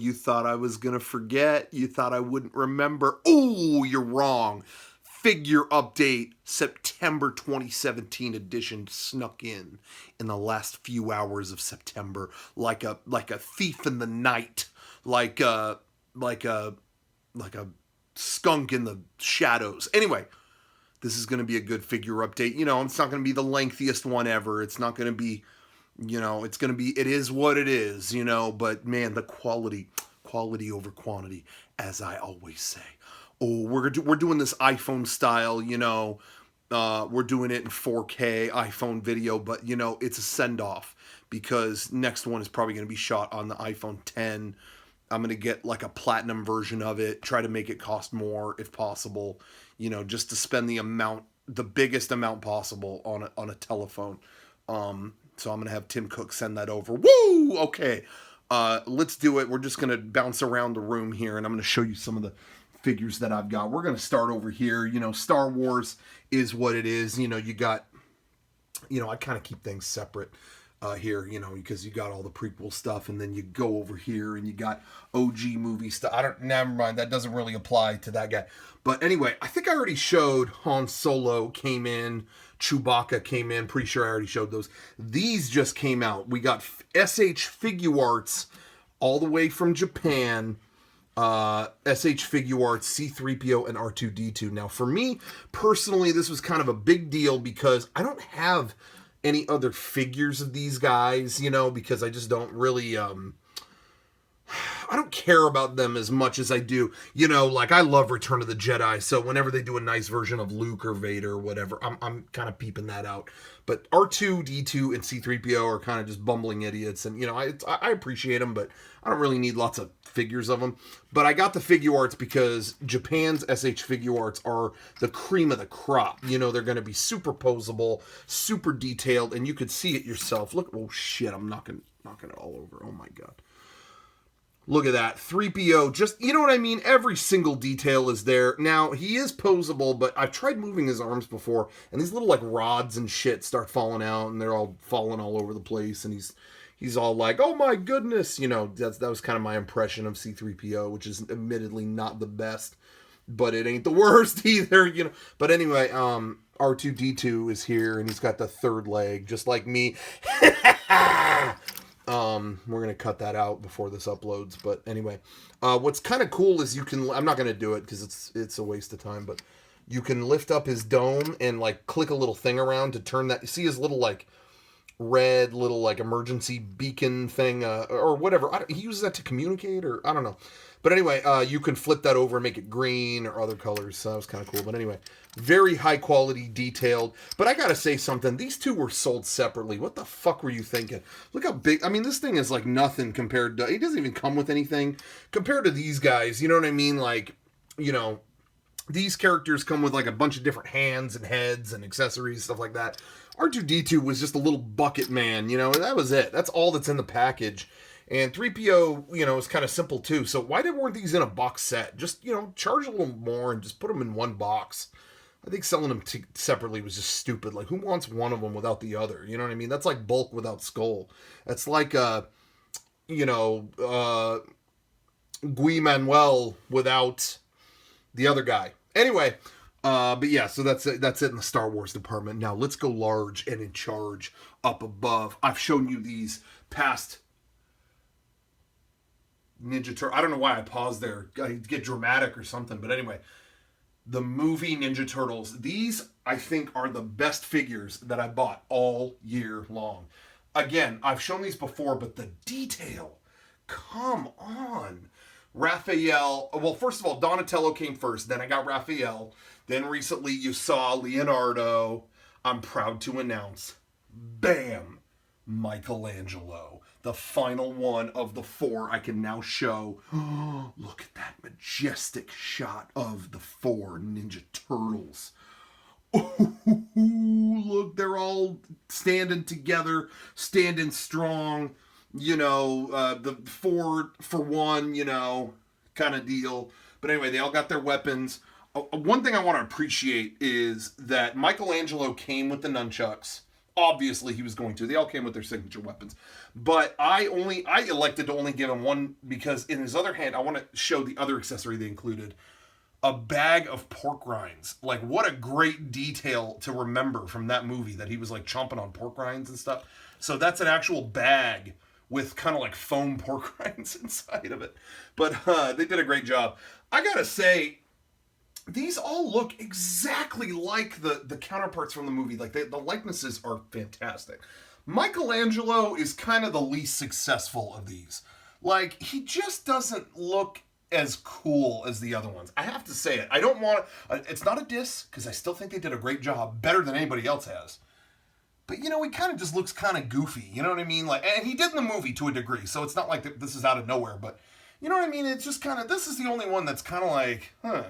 You thought I was going to forget. You thought I wouldn't remember. Oh, you're wrong. Figure update, September 2017 edition snuck in the last few hours of September like a thief in the night, like a skunk in the shadows. Anyway, this is going to be a good figure update. You know, it's not going to be the lengthiest one ever. It's not going to be, you know, it's going to be, it is what it is, you know, but man, the quality over quantity, as I always say. Oh, we're doing this iPhone style, you know, we're doing it in 4K iPhone video, but, you know, it's a send-off because next one is probably going to be shot on the iPhone 10. I'm going to get like a platinum version of it, try to make it cost more if possible, you know, just to spend the biggest amount possible on a telephone. So I'm going to have Tim Cook send that over. Woo! Okay. Let's do it. We're just going to bounce around the room here, and I'm going to show you some of the figures that I've got. We're going to start over here. You know, Star Wars is what it is. You know, you got, you know, I kind of keep things separate here, you know, because you got all the prequel stuff, and then you go over here and you got OG movie stuff. Never mind, that doesn't really apply to that guy. But anyway, I think I already showed Han Solo came in, Chewbacca came in. Pretty sure I already showed those. These just came out. We got SH Figuarts all the way from Japan. SH Figuarts, C-3PO, and R2-D2. Now, for me, personally, this was kind of a big deal because I don't have any other figures of these guys, you know, because I just don't really, I don't care about them as much as I do, you know, like I love Return of the Jedi, so whenever they do a nice version of Luke or Vader or whatever, I'm kind of peeping that out. But R2-D2 and C-3PO are kind of just bumbling idiots, and, you know, I appreciate them, but I don't really need lots of figures of them. But I got the Figuarts because Japan's SH Figuarts are the cream of the crop. You know, they're going to be super posable, super detailed, and you could see it yourself. Look, oh shit, I'm knocking it all over. Oh my god. Look at that. 3PO, just, you know what I mean? Every single detail is there. Now, he is posable, but I've tried moving his arms before, and these little, like, rods and shit start falling out, and they're all falling all over the place, and he's all like, oh my goodness, you know, that was kind of my impression of C-3PO, which is admittedly not the best, but it ain't the worst either, you know. But anyway, R2-D2 is here, and he's got the third leg, just like me. We're going to cut that out before this uploads, but anyway, what's kind of cool is you can, I'm not going to do it because it's a waste of time, but you can lift up his dome and like click a little thing around to turn that, see his little like red little like emergency beacon thing, or whatever. He uses that to communicate, or I don't know. But anyway, you can flip that over and make it green or other colors. So that was kind of cool. But anyway, very high quality, detailed. But I gotta say something. These two were sold separately. What the fuck were you thinking? Look how big. I mean, this thing is like nothing compared to. It doesn't even come with anything compared to these guys. You know what I mean? Like, you know, these characters come with like a bunch of different hands and heads and accessories, stuff like that. R2-D2 was just a little bucket man. You know, that was it. That's all that's in the package. And 3PO, you know, is kind of simple too. So why weren't these in a box set? Just, you know, charge a little more and just put them in one box. I think selling them separately was just stupid. Like, who wants one of them without the other? You know what I mean? That's like Bulk without Skull. That's like, you know, Guy Manuel without the other guy. Anyway, but yeah, so that's it in the Star Wars department. Now let's go large and in charge up above. I've shown you these past Ninja Turtle. I don't know why I paused there. I get dramatic or something. But anyway, the movie Ninja Turtles. These, I think, are the best figures that I bought all year long. Again, I've shown these before, but the detail. Come on. Raphael. Well, first of all, Donatello came first. Then I got Raphael. Then recently you saw Leonardo. I'm proud to announce, bam, Michelangelo. The final one of the four I can now show. Oh, look at that majestic shot of the four Ninja Turtles. Ooh, look, they're all standing together, standing strong. You know, the four for one, you know, kind of deal. But anyway, they all got their weapons. One thing I want to appreciate is that Michelangelo came with the nunchucks. Obviously, he was going to. They all came with their signature weapons. But I elected to only give him one because in his other hand, I want to show the other accessory they included. A bag of pork rinds. Like, what a great detail to remember from that movie, that he was like chomping on pork rinds and stuff. So that's an actual bag with kind of like foam pork rinds inside of it. But they did a great job. I gotta say, these all look exactly like the counterparts from the movie. Like, the likenesses are fantastic. Michelangelo is kind of the least successful of these. Like, he just doesn't look as cool as the other ones. I have to say it. I don't want to... It's not a diss, because I still think they did a great job, better than anybody else has. But, you know, he kind of just looks kind of goofy, you know what I mean? Like, and he did in the movie to a degree, so it's not like this is out of nowhere, but, you know what I mean? It's just kind of... This is the only one that's kind of like, yeah.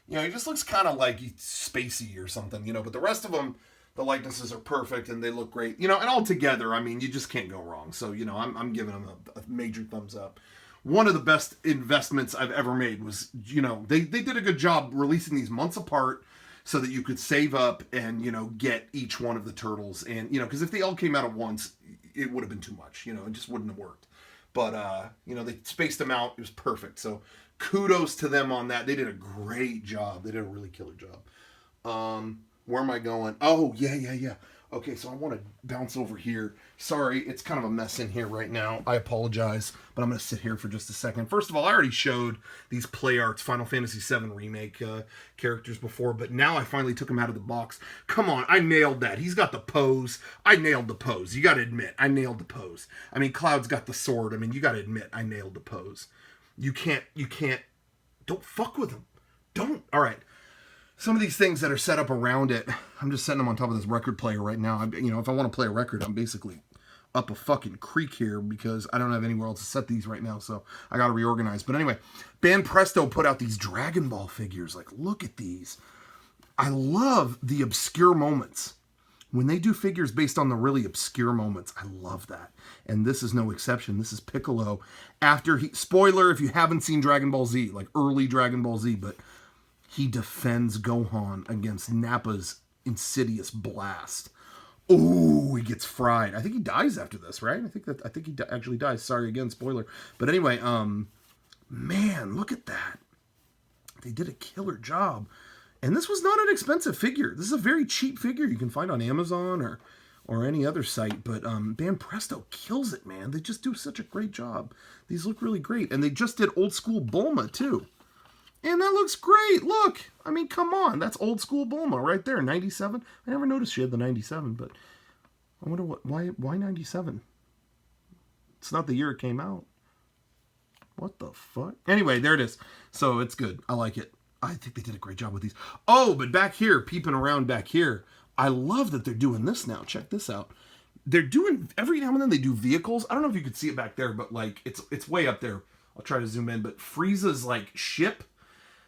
You know, he just looks kind of like he's spacey or something, you know, but the rest of them, the likenesses are perfect, and they look great. You know, and all together, I mean, you just can't go wrong. So, you know, I'm giving them a major thumbs up. One of the best investments I've ever made was, you know, they did a good job releasing these months apart so that you could save up and, you know, get each one of the turtles. And, you know, because if they all came out at once, it would have been too much. You know, it just wouldn't have worked. But, you know, they spaced them out. It was perfect. So kudos to them on that. They did a great job. They did a really killer job. Where am I going? Oh, yeah. Okay, so I want to bounce over here. Sorry, it's kind of a mess in here right now. I apologize, but I'm going to sit here for just a second. First of all, I already showed these Figuarts Final Fantasy VII Remake characters before, but now I finally took them out of the box. Come on, I nailed that. He's got the pose. I nailed the pose. You got to admit, I nailed the pose. I mean, Cloud's got the sword. I mean, you got to admit, I nailed the pose. You can't, don't fuck with him. Don't. All right. Some of these things that are set up around it, I'm just setting them on top of this record player right now. You know, if I want to play a record, I'm basically up a fucking creek here because I don't have anywhere else to set these right now, so I got to reorganize. But anyway, Banpresto put out these Dragon Ball figures. Like, look at these. I love the obscure moments. When they do figures based on the really obscure moments, I love that. And this is no exception. This is Piccolo. After spoiler, if you haven't seen Dragon Ball Z, like early Dragon Ball Z, but he defends Gohan against Nappa's insidious blast. Oh, he gets fried. I think he dies after this, right? I think he actually dies. Sorry again, spoiler. But anyway, man, look at that. They did a killer job. And this was not an expensive figure. This is a very cheap figure you can find on Amazon or any other site. But Banpresto kills it, man. They just do such a great job. These look really great. And they just did old school Bulma, too. And that looks great. Look. I mean, come on. That's old school Bulma right there. 97. I never noticed she had the 97, but I wonder why 97? It's not the year it came out. What the fuck? Anyway, there it is. So it's good. I like it. I think they did a great job with these. Oh, but back here, peeping around back here, I love that they're doing this now. Check this out. They're doing, every now and then they do vehicles. I don't know if you could see it back there, but like, it's way up there. I'll try to zoom in, but Frieza's like ship,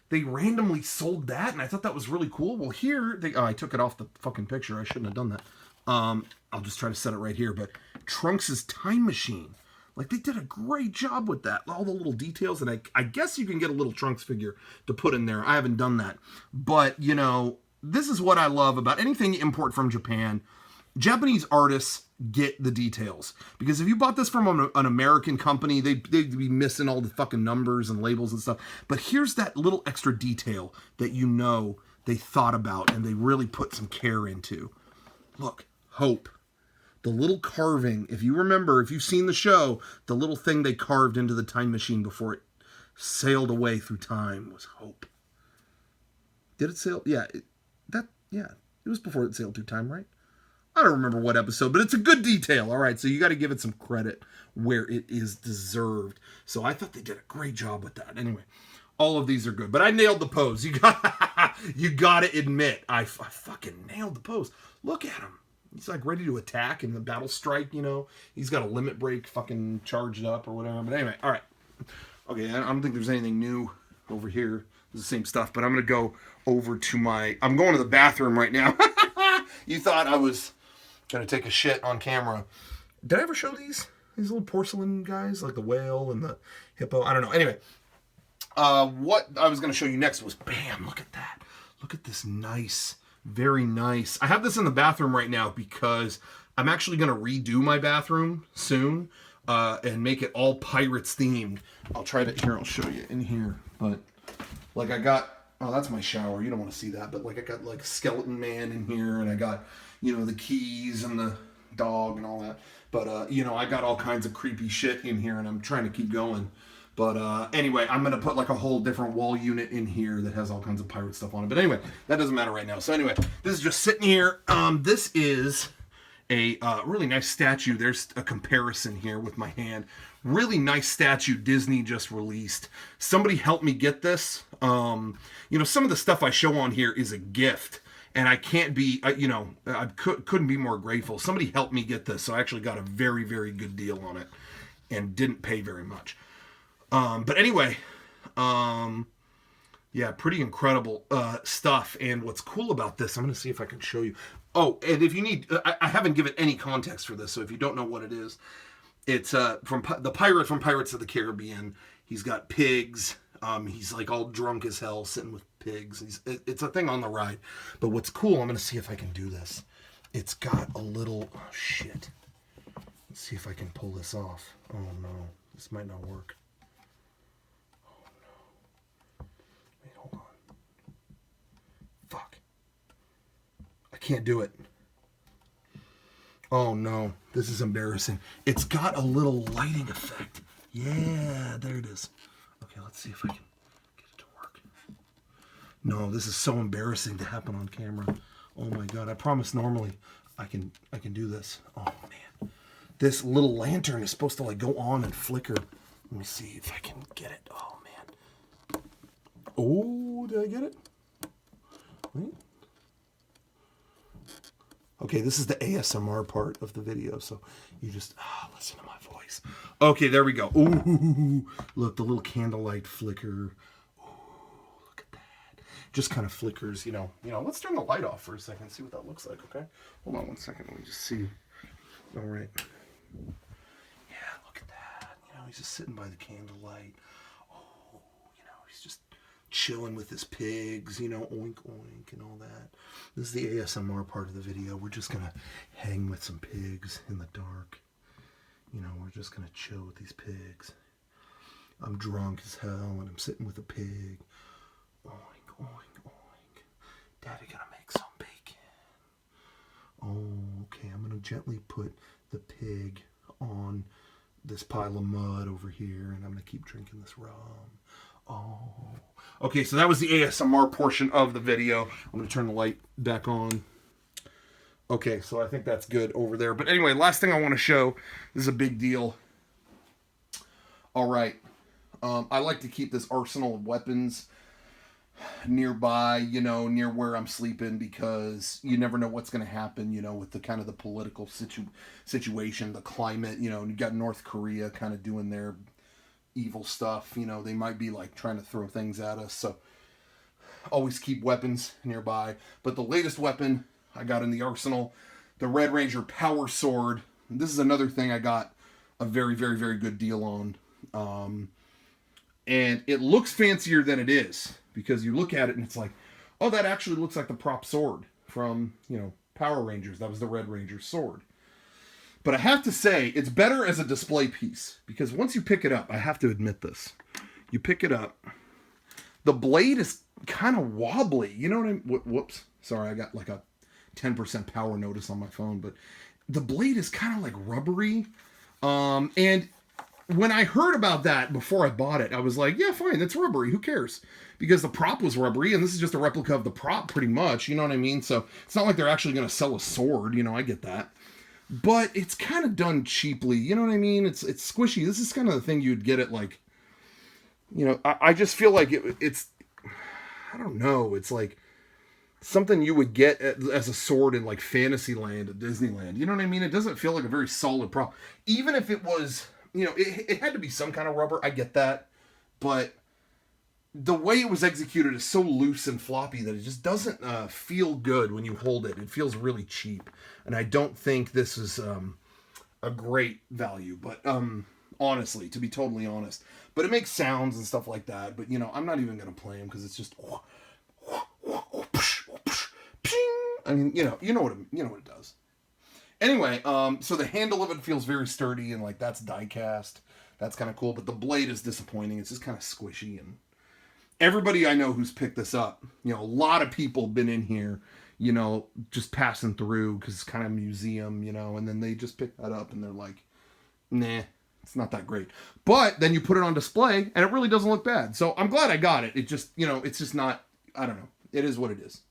they randomly sold that, and I thought that was really cool. Well, here, I took it off the fucking picture. I shouldn't have done that. I'll just try to set it right here, but Trunks' time machine. Like, they did a great job with that. All the little details, and I guess you can get a little Trunks figure to put in there. I haven't done that. But, you know, this is what I love about anything you import from Japan. Japanese artists get the details. Because if you bought this from an American company, they'd be missing all the fucking numbers and labels and stuff. But here's that little extra detail that you know they thought about and they really put some care into. Look, Hope. The little carving, if you remember, if you've seen the show, the little thing they carved into the time machine before it sailed away through time was Hope. Did it sail? Yeah, it was before it sailed through time, right? I don't remember what episode, but it's a good detail. All right, so you got to give it some credit where it is deserved. So I thought they did a great job with that. Anyway, all of these are good, but I nailed the pose. You got to admit, I fucking nailed the pose. Look at him. He's like ready to attack in the battle strike, you know. He's got a limit break fucking charged up or whatever. But anyway, all right. Okay, I don't think there's anything new over here. It's the same stuff, but I'm going to go over to I'm going to the bathroom right now. You thought I was going to take a shit on camera. Did I ever show these little porcelain guys, like the whale and the hippo? I don't know. Anyway, what I was going to show you next was, bam, look at that. Look at this nice Very nice. I have this in the bathroom right now because I'm actually going to redo my bathroom soon and make it all Pirates themed. I'll try to, here, I'll show you in here. But like I got, oh, that's my shower. You don't want to see that. But like I got like Skeleton Man in here, and I got, you know, the keys and the dog and all that. But, you know, I got all kinds of creepy shit in here, and I'm trying to keep going. But anyway, I'm going to put like a whole different wall unit in here that has all kinds of pirate stuff on it. But anyway, that doesn't matter right now. So anyway, this is just sitting here. This is a really nice statue. There's a comparison here with my hand. Really nice statue Disney just released. Somebody helped me get this. You know, some of the stuff I show on here is a gift. And I can't be, you know, I couldn't be more grateful. Somebody helped me get this. So I actually got a very, very good deal on it. And didn't pay very much. But anyway, yeah, pretty incredible stuff. And what's cool about this, I'm going to see if I can show you. Oh, and if you need, I haven't given any context for this, so if you don't know what it is, it's from the pirate from Pirates of the Caribbean. He's got pigs. He's like all drunk as hell, sitting with pigs. It's a thing on the ride. But what's cool, I'm going to see if I can do this. It's got a little, oh, shit. Let's see if I can pull this off. Oh, no. This might not work. Fuck. I can't do it. Oh no, this is embarrassing. It's got a little lighting effect. Yeah, there it is. Okay, let's see if I can get it to work. No, this is so embarrassing to happen on camera. Oh my god, I promise normally I can do this. Oh man. This little lantern is supposed to like go on and flicker. Let me see if I can get it. Oh man. Oh, did I get it? Wait. Okay, this is the ASMR part of the video, so you just listen to my voice. Okay, there we go. Ooh, look, the little candlelight flicker. Ooh, look at that. Just kind of flickers, you know. Let's turn the light off for a second, see what that looks like, okay? Hold on one second, let me just see. All right. Yeah, look at that. You know, he's just sitting by the candlelight. Oh, you know, he's just chilling with his pigs, you know, oink oink and all that. This is the ASMR part of the video. We're just gonna hang with some pigs in the dark. You know, we're just gonna chill with these pigs. I'm drunk as hell and I'm sitting with a pig. Oink oink oink. Daddy gonna make some bacon. Oh, okay, I'm gonna gently put the pig on this pile of mud over here, and I'm gonna keep drinking this rum. Oh, okay, so that was the ASMR portion of the video. I'm going to turn the light back on. Okay, so I think that's good over there. But anyway, last thing I want to show, this is a big deal. All right, I like to keep this arsenal of weapons nearby, you know, near where I'm sleeping, because you never know what's going to happen, you know, with the kind of the political situation, the climate, you know, and you got North Korea kind of doing their evil stuff, you know, they might be like trying to throw things at us, so always keep weapons nearby. But the latest weapon I got in the arsenal, the Red Ranger Power Sword. This is another thing I got a very, very, very good deal on, and it looks fancier than it is, because you look at it and it's like, oh, that actually looks like the prop sword from, you know, Power Rangers. That was the Red Ranger sword. But I have to say, it's better as a display piece, because once you pick it up, I have to admit this. You pick it up, the blade is kind of wobbly. You know what I mean? Whoops. Sorry, I got like a 10% power notice on my phone. But the blade is kind of like rubbery. And when I heard about that before I bought it, I was like, yeah, fine, that's rubbery. Who cares? Because the prop was rubbery, and this is just a replica of the prop pretty much. You know what I mean? So it's not like they're actually going to sell a sword. You know, I get that. But it's kind of done cheaply, you know what I mean? It's squishy. This is kind of the thing you'd get at, like, you know, I just feel like it's, I don't know, it's like something you would get as a sword in like Fantasyland at Disneyland. You know what I mean? It doesn't feel like a very solid prop. Even if it was, you know, it had to be some kind of rubber. I get that. But the way it was executed is so loose and floppy that it just doesn't feel good when you hold it. It feels really cheap. And I don't think this is a great value. But honestly, to be totally honest. But it makes sounds and stuff like that. But, you know, I'm not even going to play them because it's just... I mean, you know what it does. Anyway, so the handle of it feels very sturdy, and like that's die cast. That's kind of cool, but the blade is disappointing. It's just kind of squishy, and everybody I know who's picked this up, a lot of people have been in here, just passing through because it's kind of a museum, and then they just pick that up and they're like, nah, it's not that great. But then you put it on display and it really doesn't look bad. So I'm glad I got it. It just, it's just not, I don't know. It is what it is.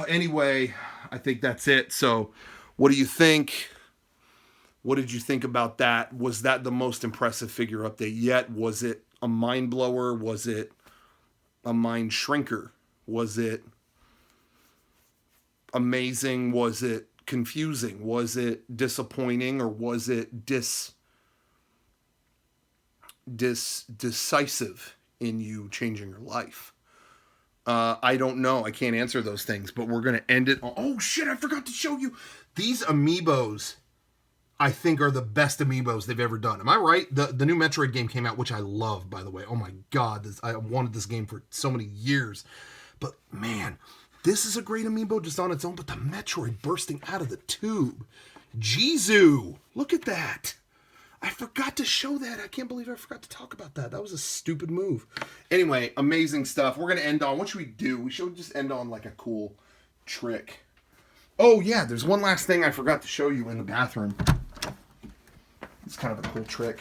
Anyway, I think that's it. So what do you think? What did you think about that? Was that the most impressive figure update yet? Was it a mind blower? Was it a mind shrinker? Was it amazing? Was it confusing? Was it disappointing? Or was it decisive in you changing your life? I don't know. I can't answer those things, but we're going to end it. Oh shit, I forgot to show you. These amiibos, I think, are the best amiibos they've ever done. Am I right? The new Metroid game came out, which I love, by the way. Oh my God, I wanted this game for so many years. But man, this is a great amiibo just on its own, but the Metroid bursting out of the tube. Jizu! Look at that. I forgot to show that. I can't believe I forgot to talk about that. That was a stupid move. Anyway, amazing stuff. We're going to end on, what should we do? We should just end on like a cool trick. Oh yeah, there's one last thing I forgot to show you in the bathroom. It's kind of a cool trick.